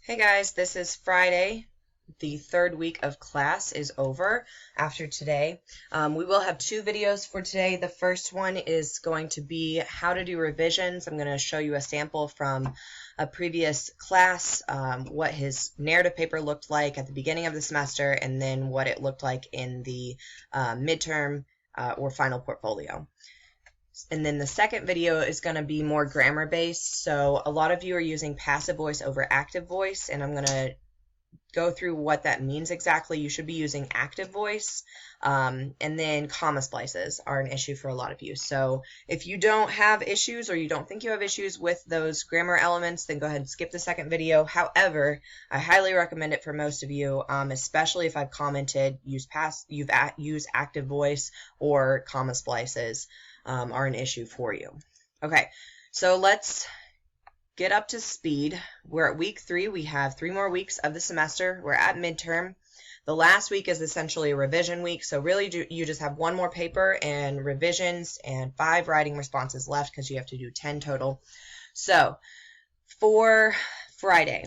Hey guys, this is Friday. The third week of class is over after today. We will have two videos for today. The first one is going to be how to do revisions. I'm going to show you a sample from a previous class, what his narrative paper looked like at the beginning of the semester, and then what it looked like in the midterm or final portfolio. And then the second video is going to be more grammar based. So a lot of you are using passive voice over active voice, and I'm going to go through what that means exactly. You should be using active voice, and then comma splices are an issue for a lot of you. So if you don't have issues or you don't think you have issues with those grammar elements, then go ahead and skip the second video. However, I highly recommend it for most of you, especially if I've commented use active voice or comma splices are an issue for you. Okay, so let's get up to speed. We're at week 3. We have 3 more weeks of the semester. We're at midterm. The last week is essentially a revision week, so really you just have 1 more paper and revisions and 5 writing responses left because you have to do 10 total. So for Friday,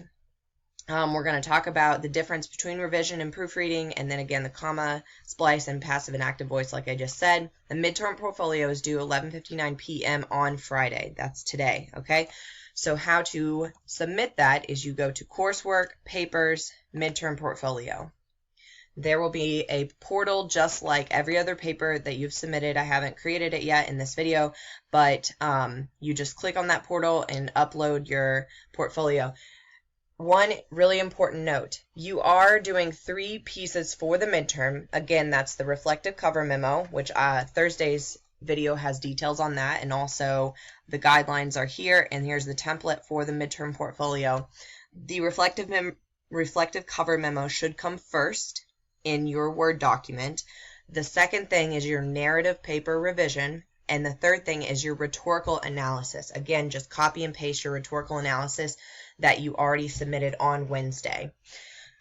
we're going to talk about the difference between revision and proofreading, and then again the comma, splice, and passive and active voice like I just said. The midterm portfolio is due 11:59 p.m. on Friday. That's today, okay? So how to submit that is you go to coursework, papers, midterm portfolio. There will be a portal just like every other paper that you've submitted. I haven't created it yet in this video, but you just click on that portal and upload your portfolio. One really important note, you are doing 3 pieces for the midterm. Again, that's the reflective cover memo, which Thursday's video has details on that, and also the guidelines are here, and here's the template for the midterm portfolio. The reflective cover memo should come first in your Word document. The second thing is your narrative paper revision, and the third thing is your rhetorical analysis. Again, just copy and paste your rhetorical analysis that you already submitted on Wednesday.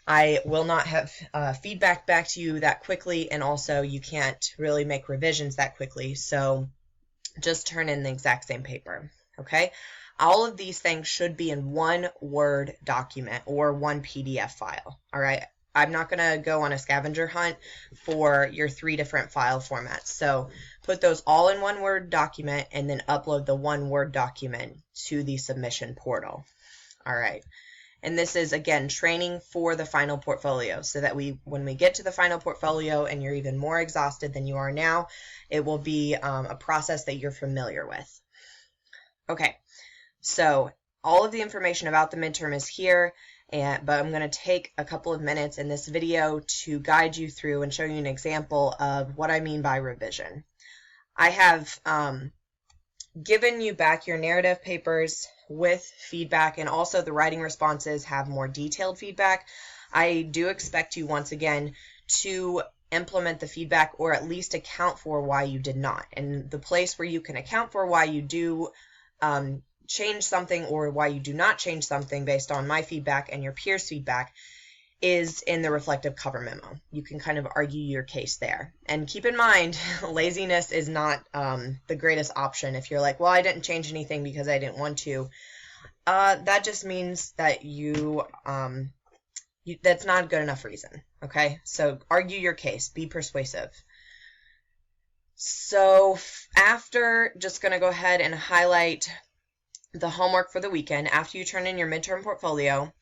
I will not have feedback back to you that quickly, and also you can't really make revisions that quickly, so just turn in the exact same paper, okay? All of these things should be in one Word document or one PDF file, all right? I'm not going to go on a scavenger hunt for your 3 different file formats, so put those all in one Word document and then upload the one Word document to the submission portal. All right, and this is, again, training for the final portfolio, so that when we get to the final portfolio and you're even more exhausted than you are now, it will be a process that you're familiar with. Okay, so all of the information about the midterm is here, but I'm going to take a couple of minutes in this video to guide you through and show you an example of what I mean by revision. I have given you back your narrative papers with feedback, and also the writing responses have more detailed feedback. I do expect you once again to implement the feedback, or at least account for why you did not. And the place where you can account for why you do change something or why you do not change something based on my feedback and your peers' feedback is in the reflective cover memo. You can kind of argue your case there. And keep in mind, laziness is not the greatest option. If you're like, well, I didn't change anything because I didn't want to, that just means that that's not a good enough reason, okay? So argue your case, be persuasive. So after, just going to go ahead and highlight the homework for the weekend. After you turn in your midterm portfolio,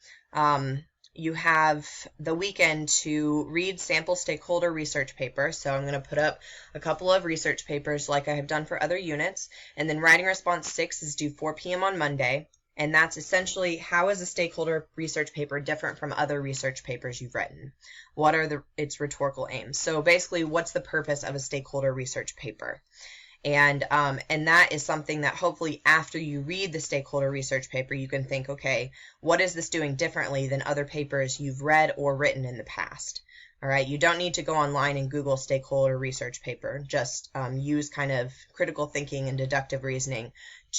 you have the weekend to read sample stakeholder research paper. So I'm going to put up a couple of research papers like I have done for other units. And then writing response 6 is due 4 p.m. on Monday. And that's essentially, how is a stakeholder research paper different from other research papers you've written? What are its rhetorical aims? So basically, what's the purpose of a stakeholder research paper? And that is something that hopefully after you read the stakeholder research paper, you can think, okay, what is this doing differently than other papers you've read or written in the past? All right, you don't need to go online and Google stakeholder research paper. Just use kind of critical thinking and deductive reasoning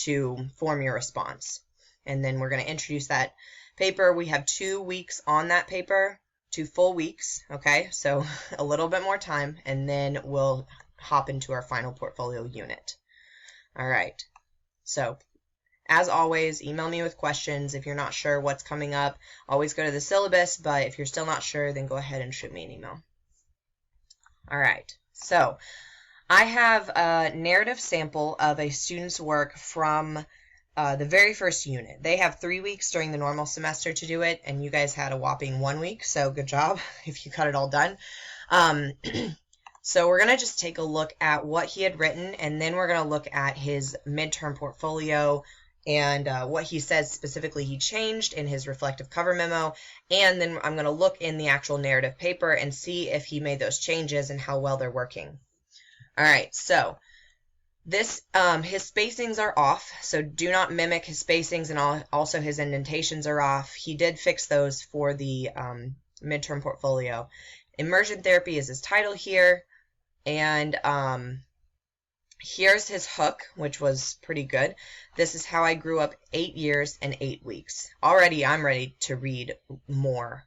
to form your response. And then we're going to introduce that paper. We have 2 weeks on that paper, 2 full weeks, okay? So a little bit more time, and then we'll hop into our final portfolio unit. All right, so as always, email me with questions if you're not sure what's coming up. Always go to the syllabus, but if you're still not sure, then go ahead and shoot me an email. All right, so I have a narrative sample of a student's work from the very first unit. They have 3 weeks during the normal semester to do it, and you guys had a whopping 1 week, so good job if you got it all done. So we're going to just take a look at what he had written, and then we're going to look at his midterm portfolio and what he says specifically he changed in his reflective cover memo, and then I'm going to look in the actual narrative paper and see if he made those changes and how well they're working. All right, so this his spacings are off, so do not mimic his spacings, and also his indentations are off. He did fix those for the midterm portfolio. Immersion therapy is his title here, and here's his hook, which was pretty good. This is how I grew up 8 years and 8 weeks. Already I'm ready to read more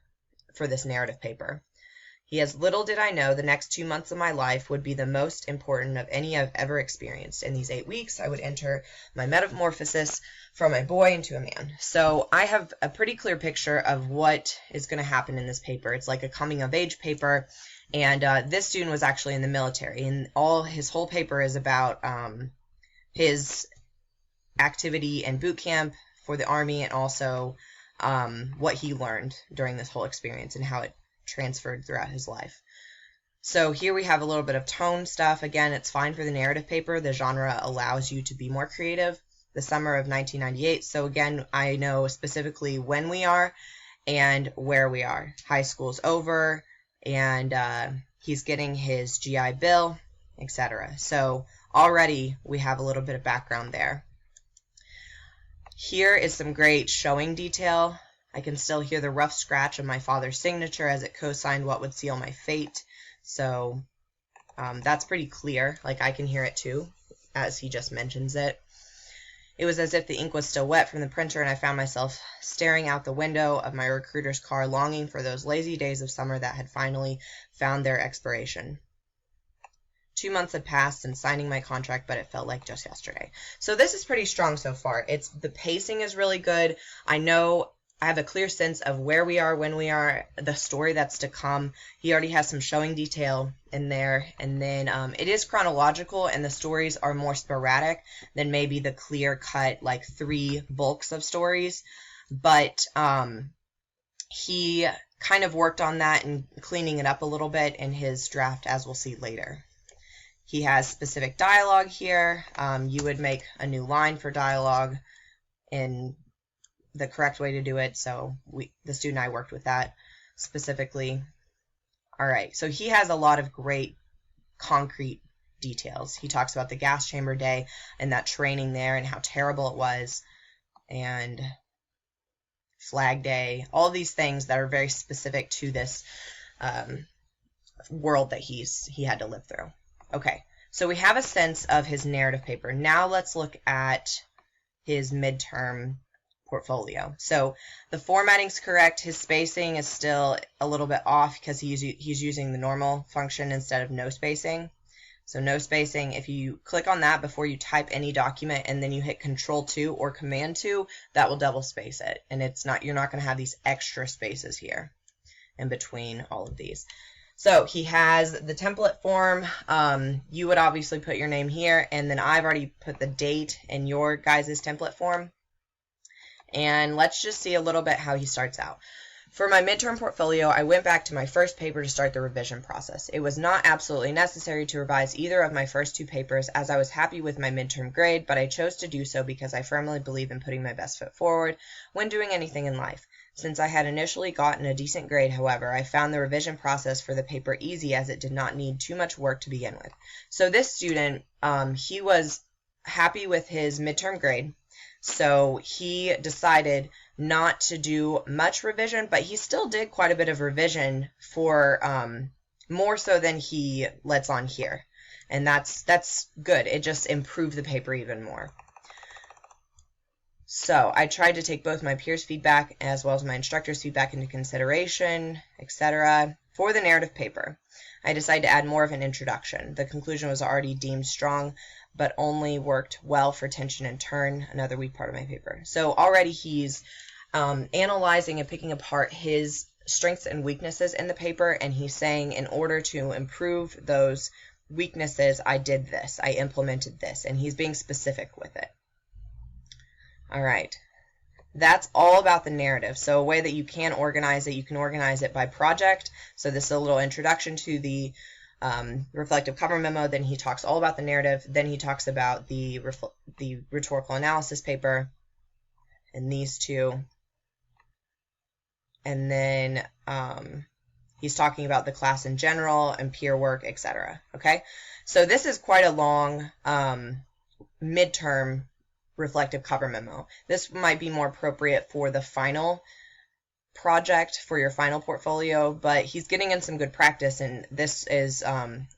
for this narrative paper. He has, little did I know the next 2 months of my life would be the most important of any I've ever experienced. In these 8 weeks, I would enter my metamorphosis from a boy into a man. So I have a pretty clear picture of what is going to happen in this paper. It's like a coming of age paper. And this student was actually in the military, and his whole paper is about his activity and boot camp for the Army, and also what he learned during this whole experience and how it transferred throughout his life. So here we have a little bit of tone stuff. Again, it's fine for the narrative paper. The genre allows you to be more creative. The summer of 1998. So again, I know specifically when we are and where we are. High school's over, and he's getting his GI Bill, etc. So already we have a little bit of background there. Here is some great showing detail. I can still hear the rough scratch of my father's signature as it co-signed what would seal my fate. So that's pretty clear. Like, I can hear it too, as he just mentions it. It was as if the ink was still wet from the printer, and I found myself staring out the window of my recruiter's car, longing for those lazy days of summer that had finally found their expiration. 2 months had passed since signing my contract, but it felt like just yesterday. So this is pretty strong so far. The pacing is really good. I have a clear sense of where we are, when we are, the story that's to come. He already has some showing detail in there, and then it is chronological, and the stories are more sporadic than maybe the clear-cut, like, 3 bulks of stories. But he kind of worked on that and cleaning it up a little bit in his draft, as we'll see later. He has specific dialogue here. You would make a new line for dialogue in the correct way to do it, so the student and I worked with that specifically. All right, so he has a lot of great concrete details. He talks about the gas chamber day and that training there and how terrible it was, and Flag Day, all these things that are very specific to this world that he had to live through. Okay, so we have a sense of his narrative paper. Now let's look at his midterm portfolio. So the formatting's correct. His spacing is still a little bit off because he's using the normal function instead of no spacing. So no spacing, if you click on that before you type any document and then you hit Control-2 or Command-2, that will double space it. And you're not going to have these extra spaces here in between all of these. So he has the template form. You would obviously put your name here, and then I've already put the date in your guys' template form. And let's just see a little bit how he starts out. For my midterm portfolio, I went back to my first paper to start the revision process. It was not absolutely necessary to revise either of my first 2 papers, as I was happy with my midterm grade, but I chose to do so because I firmly believe in putting my best foot forward when doing anything in life. Since I had initially gotten a decent grade, however, I found the revision process for the paper easy, as it did not need too much work to begin with. So this student, he was happy with his midterm grade. So he decided not to do much revision, but he still did quite a bit of revision for more so than he lets on here. And that's good. It just improved the paper even more. So I tried to take both my peers' feedback as well as my instructor's feedback into consideration, etc. For the narrative paper, I decided to add more of an introduction. The conclusion was already deemed strong, but only worked well for tension and turn, another weak part of my paper. So already he's analyzing and picking apart his strengths and weaknesses in the paper, and he's saying, in order to improve those weaknesses, I did this, I implemented this, and he's being specific with it. All right. That's all about the narrative. So a way that you can organize it, you can organize it by project. So this is a little introduction to the reflective cover memo. Then he talks all about the narrative. Then he talks about the rhetorical analysis paper and these two. And then he's talking about the class in general and peer work, etc. Okay, so this is quite a long midterm reflective cover memo. This might be more appropriate for the final project, for your final portfolio, but he's getting in some good practice, and this is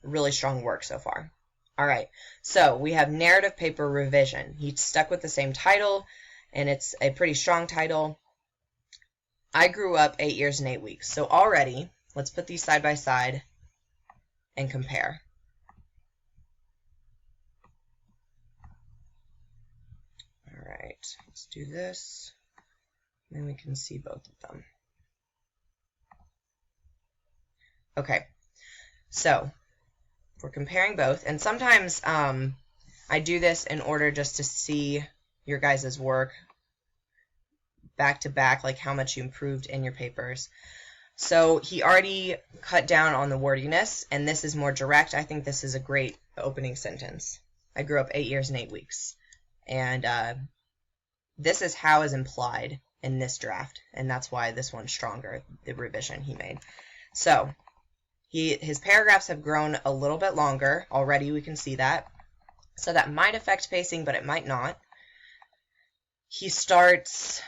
really strong work so far. All right, so we have narrative paper revision. He stuck with the same title, and it's a pretty strong title. I grew up 8 years and 8 weeks. So already, let's put these side by side and compare. All right, let's do this. Then we can see both of them. Okay, so we're comparing both. And sometimes I do this in order just to see your guys' work back to back, like how much you improved in your papers. So he already cut down on the wordiness, and this is more direct. I think this is a great opening sentence. I grew up 8 years and 8 weeks. And this is how is implied in this draft, and that's why this one's stronger, the revision he made. So his paragraphs have grown a little bit longer. Already we can see that. So that might affect pacing, but it might not. He starts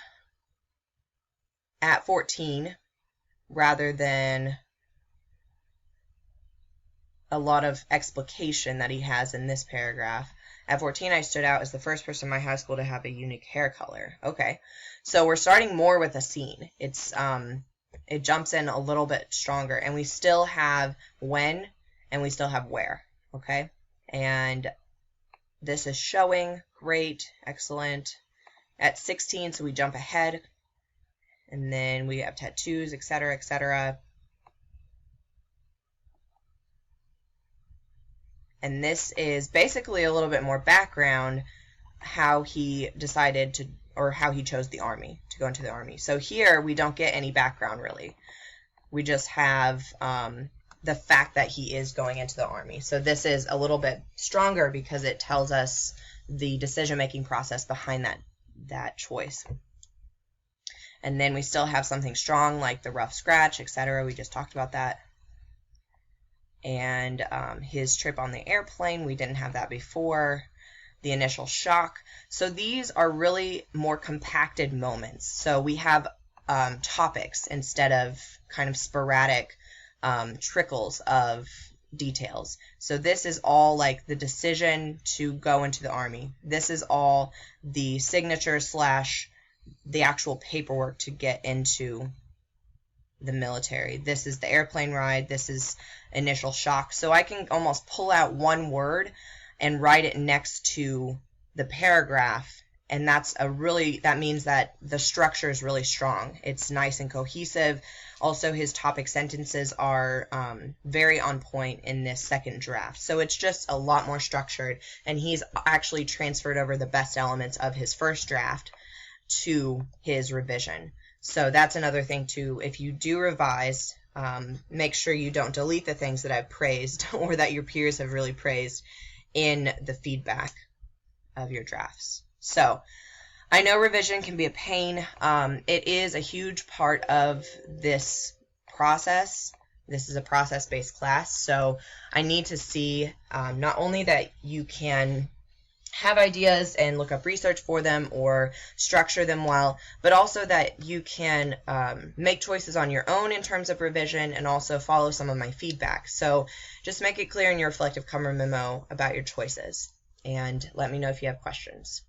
at 14 rather than a lot of explication that he has in this paragraph. At 14, I stood out as the first person in my high school to have a unique hair color. Okay, so we're starting more with a scene. It jumps in a little bit stronger, and we still have when and we still have where. Okay, and this is showing. Great, excellent. At 16, so we jump ahead, and then we have tattoos, etc., etc. And this is basically a little bit more background, how he decided to, or how he chose the Army, to go into the Army. So here we don't get any background really. We just have the fact that he is going into the Army. So this is a little bit stronger because it tells us the decision-making process behind that choice. And then we still have something strong like the rough scratch, etc. We just talked about that. And his trip on the airplane, we didn't have that before. The initial shock. So these are really more compacted moments. So we have topics instead of kind of sporadic trickles of details. So this is all like the decision to go into the Army. This is all the signature / the actual paperwork to get into the military. This is the airplane ride. This is initial shock. So I can almost pull out one word and write it next to the paragraph, and that means that the structure is really strong. It's nice and cohesive. Also, his topic sentences are very on point in this second draft. So it's just a lot more structured, and he's actually transferred over the best elements of his first draft to his revision. So that's another thing too. If you do revise, make sure you don't delete the things that I've praised or that your peers have really praised in the feedback of your drafts. So I know revision can be a pain. It is a huge part of this process. This is a process-based class, so I need to see not only that you can have ideas and look up research for them or structure them well, but also that you can make choices on your own in terms of revision and also follow some of my feedback. So just make it clear in your reflective cover memo about your choices, and let me know if you have questions.